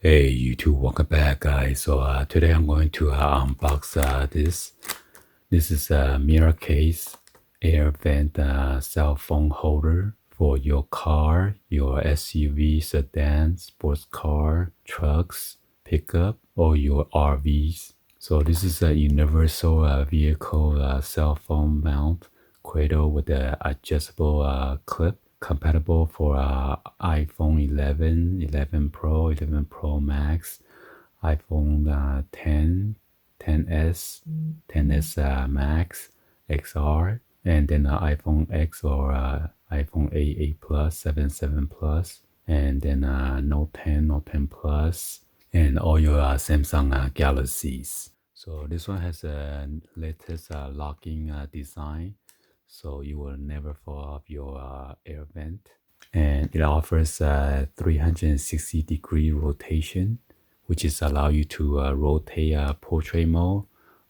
Hey YouTube, welcome back guys. So today I'm going to unbox this. This is a Miracase air vent cell phone holder for your car, your SUV, sedan, sports car, trucks, pickup, or your RVs. So this is a universal vehicle cell phone mount cradle with an adjustable clip, compatible for iPhone 11, 11 Pro, 11 Pro Max, iPhone 10, 10s, 10s Max, XR, and then iPhone X or iPhone 8, 8 Plus, 7, 7 Plus, and then Note 10, Note 10 Plus, and all your Samsung Galaxies. So this one has a latest locking design, so you will never fall off your air vent. And it offers a 360-degree rotation, which is allow you to rotate portrait mode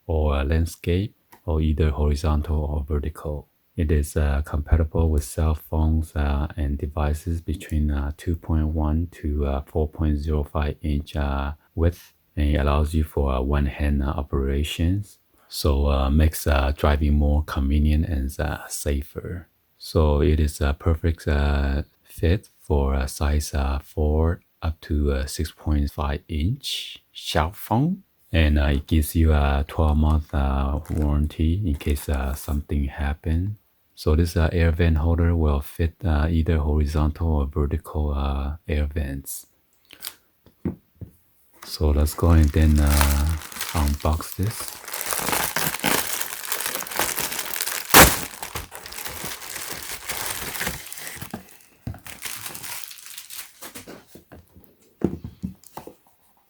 or landscape, or either horizontal or vertical. It is compatible with cell phones and devices between 2.1 to 4.05 inch width, and it allows you for one-hand operations. So makes driving more convenient and safer. So it is a perfect fit for a size 4 up to 6.5 inch cell phone. And it gives you a 12-month warranty in case something happens. So this air vent holder will fit either horizontal or vertical air vents. So let's go and then unbox this.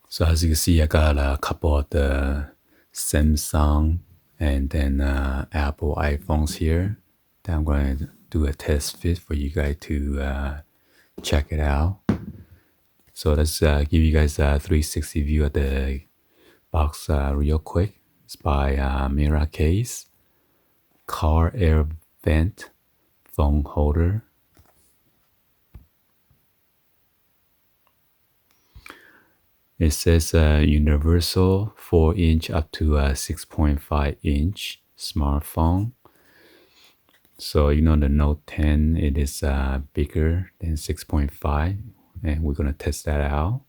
So as you can see, I got a couple of the Samsung and then Apple iPhones here that I'm going to do a test fit for you guys to check it out. So let's give you guys a 360 view of the box real quick. It's by Miracase car air vent phone holder. It says universal 4-inch up to 6.5 inch smartphone. So you know the Note 10, it is bigger than 6.5, and we're gonna test that out.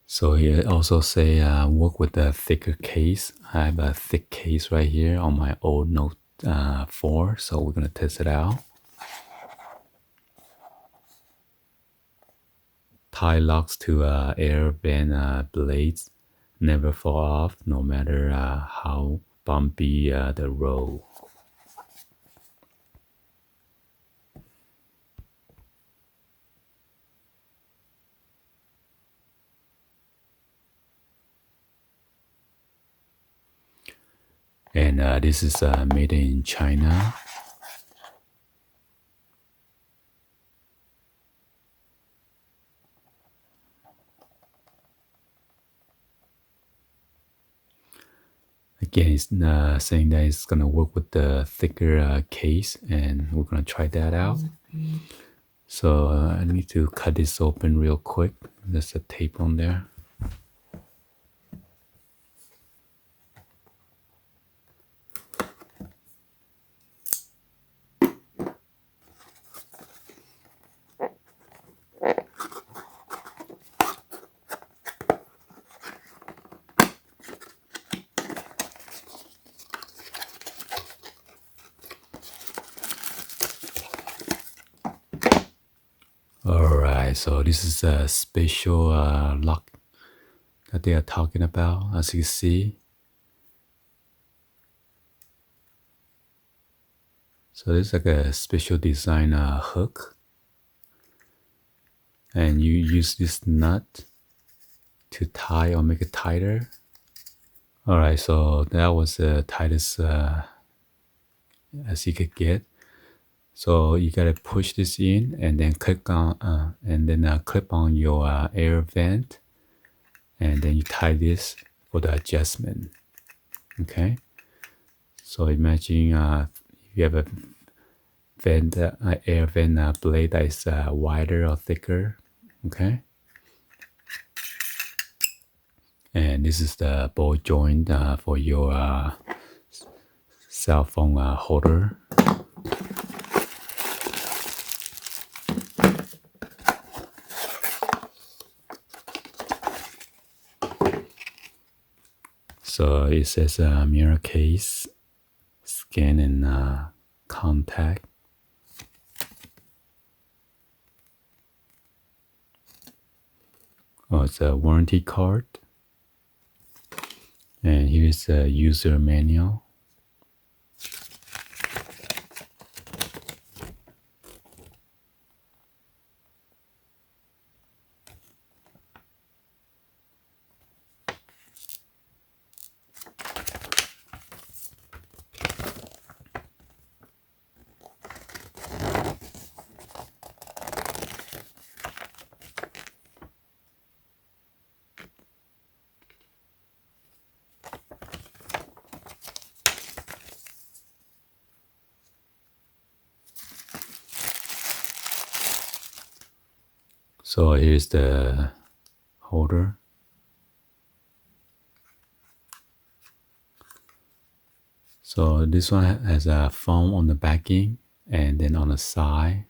So here it also say work with a thicker case. I have a thick case right here on my old Note 4, so we're gonna test it out. Tie locks to air vent blades, never fall off no matter how bumpy the road. And this is made in China. Again, it's saying that it's gonna work with the thicker case, and we're gonna try that out. So I need to cut this open real quick. There's a tape on there. Alright, so this is a special lock that they are talking about, as you see. So this is like a special design hook, and you use this nut to tie or make it tighter. Alright, so that was the tightest as you could get. So you gotta push this in and then click on and then clip on your air vent, and then you tie this for the adjustment. Okay, so imagine if you have a vent, air vent blade that is wider or thicker. Okay, and this is the ball joint for your cell phone holder. So it says Miracase, scan and contact. Oh, it's a warranty card. And here's a user manual. So here's the holder. So this one has a foam on the backing, and then on the side,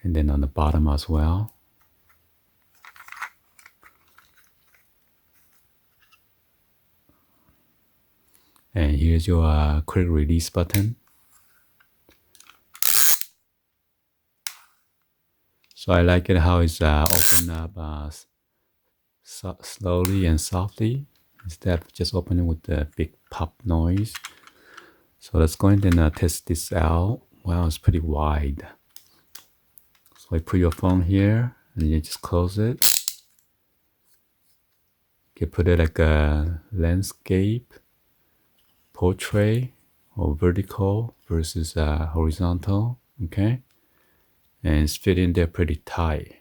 and then on the bottom as well. And here's your quick release button. So I like it how it's open up slowly and softly, instead of just opening with the big pop noise. So let's go ahead and test this out. Wow, it's pretty wide. So you put your phone here, and you just close it. You can put it like a landscape, portrait, or vertical versus horizontal, okay? And it's fit in there pretty tight.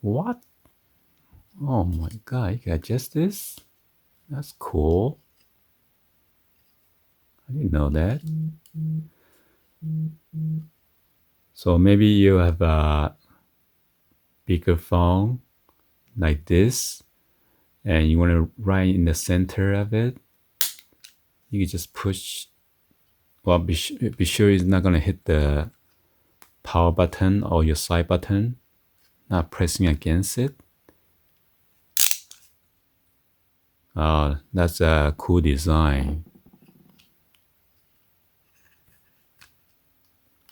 What? Oh my God, you can adjust this? That's cool. I didn't know that. So maybe you have a bigger phone like this, and you want to right in the center of it. You can just push. Well, be sure it's not going to hit the power button or your side button, not pressing against it. That's a cool design.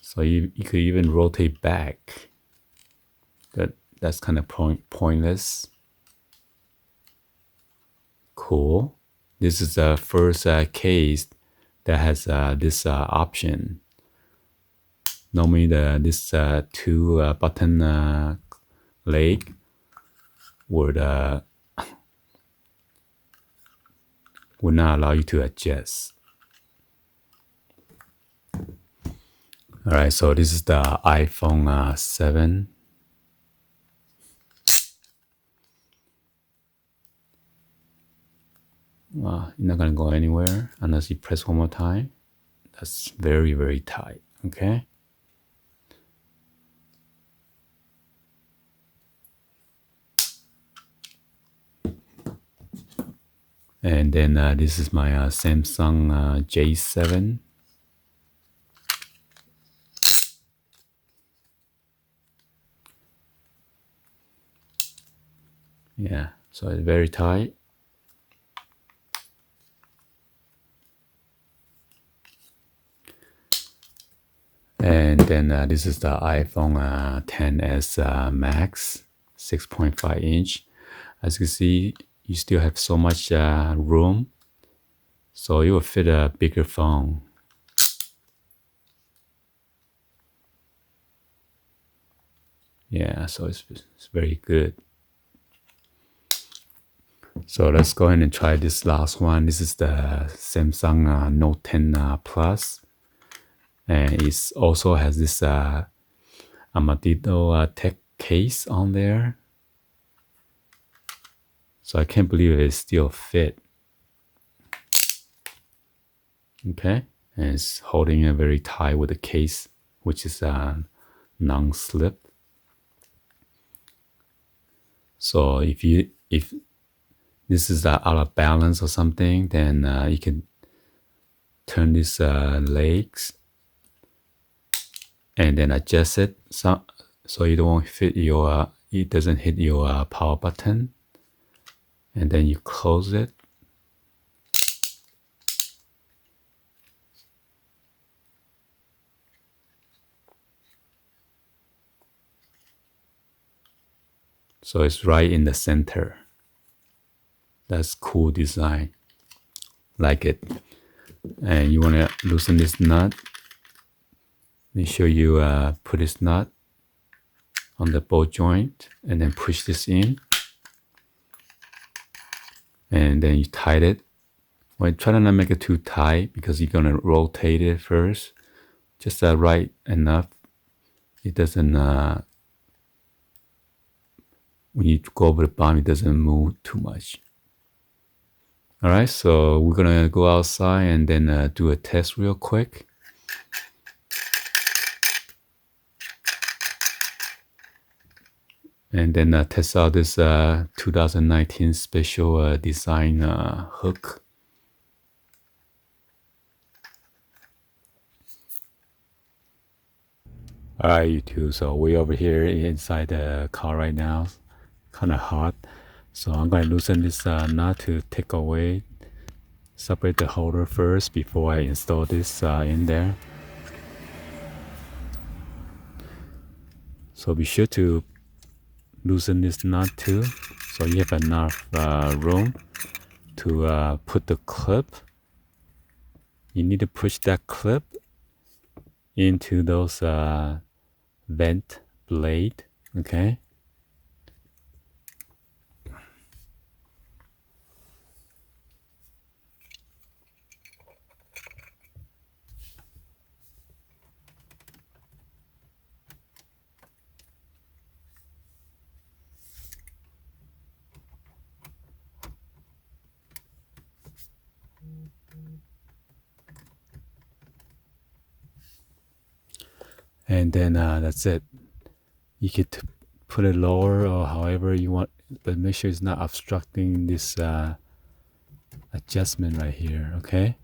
So you could even rotate back, but that's kind of pointless. Cool. This is the first case that has this option. Normally this two button leg would not allow you to adjust. All right, so this is the iPhone 7. You're not gonna go anywhere unless you press one more time. That's very, very tight, okay? And then this is my Samsung J7. Yeah, so it's very tight. And then this is the iPhone XS Max 6.5 inch. As you can see, you still have so much room, so it will fit a bigger phone. Yeah, so it's very good. So let's go ahead and try this last one. This is the Samsung Note 10 Plus. and it also has this Armadillo tech case on there. So I can't believe it still fit. Okay, and it's holding it very tight with the case, which is non-slip. So if this is out of balance or something, then you can turn these legs and then adjust it so you don't fit your it doesn't hit your power button, and then you close it. So it's right in the center. That's cool design. Like it. And you want to loosen this nut. Make sure you put this nut on the ball joint and then push this in. And then you tighten it. Well, try to not make it too tight because you're going to rotate it first. Just right enough. It doesn't, when you go over the bottom, it doesn't move too much. All right, so we're going to go outside and then do a test real quick. And then test out this 2019 special design hook. All right, YouTube. So we're over here inside the car right now. Kind of hot. So I'm going to loosen this nut to take away, separate the holder first before I install this in there. So be sure to loosen this nut too, so you have enough room to put the clip. You need to push that clip into those vent blade, okay? And then that's it. You could put it lower or however you want, but make sure it's not obstructing this adjustment right here, okay?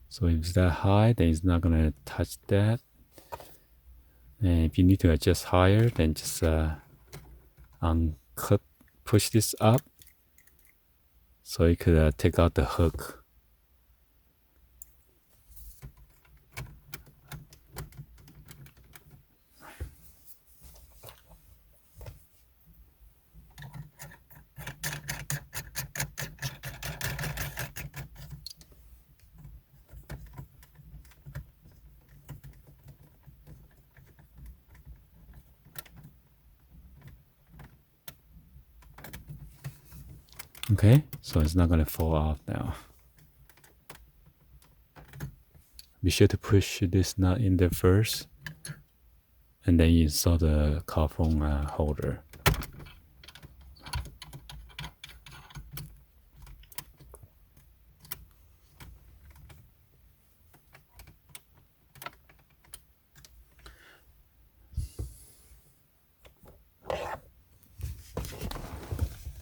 So if it's that high, then it's not gonna touch that. And if you need to adjust higher, then just unclip, push this up so you could take out the hook. Okay, so it's not gonna fall off now. Be sure to push this nut in there first, and then you install the car phone holder.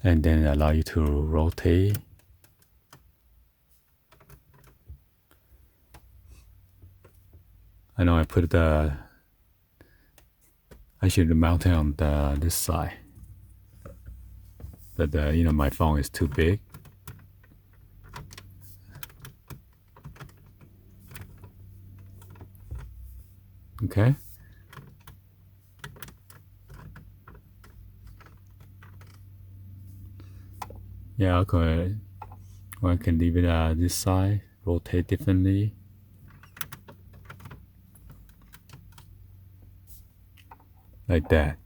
And then allow you to rotate. I know I put I should mount it on this side, but you know, my phone is too big. Okay. Yeah, okay. Or I can leave it this side, rotate differently. Like that.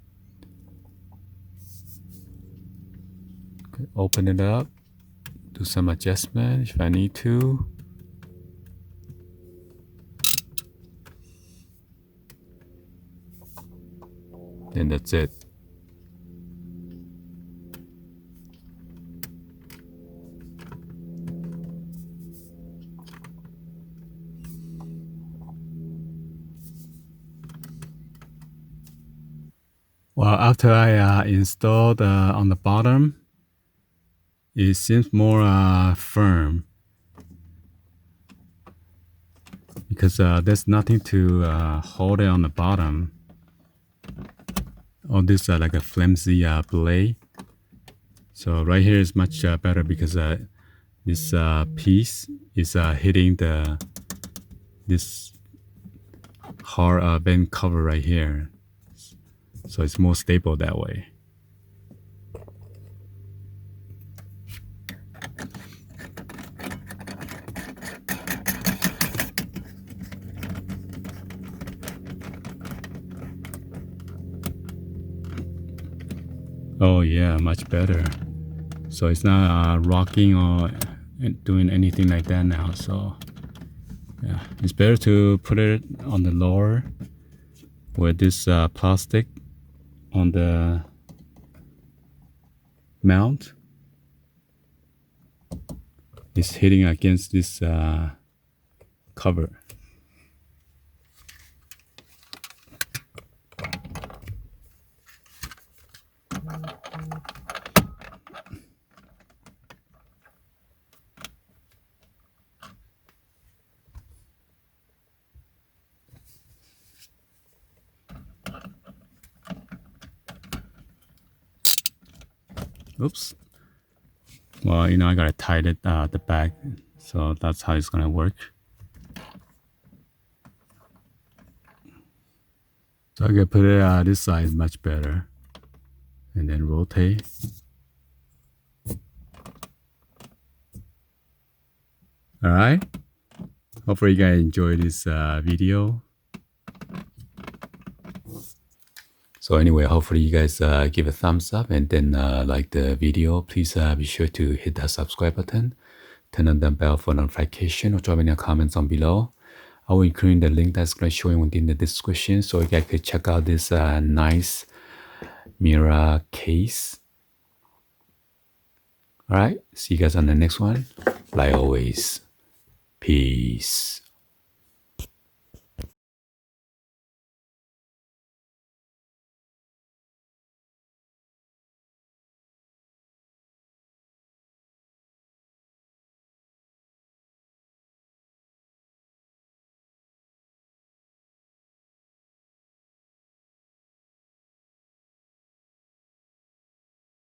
Okay, open it up do some adjustment if I need to. Then that's it. Well, after I installed on the bottom, it seems more firm because there's nothing to hold it on the bottom. All this like a flimsy blade. So right here is much better because this piece is hitting this hard bend cover right here. So it's more stable that way. Oh yeah, much better. So it's not rocking or doing anything like that now. So yeah, it's better to put it on the lower with this plastic on the mount. It's hitting against this cover. Oops. Well, I gotta tighten it the back, so that's how it's gonna work. So I can put it this side much better, and then rotate. All right. Hopefully you guys enjoy this video. So anyway, hopefully you guys give a thumbs up and then like the video. Please be sure to hit that subscribe button, turn on the bell for notification, or drop any comments on below. I will include the link that's going to show you within the description so you guys can check out this nice Miracase. All right, see you guys on the next one. Like always, peace.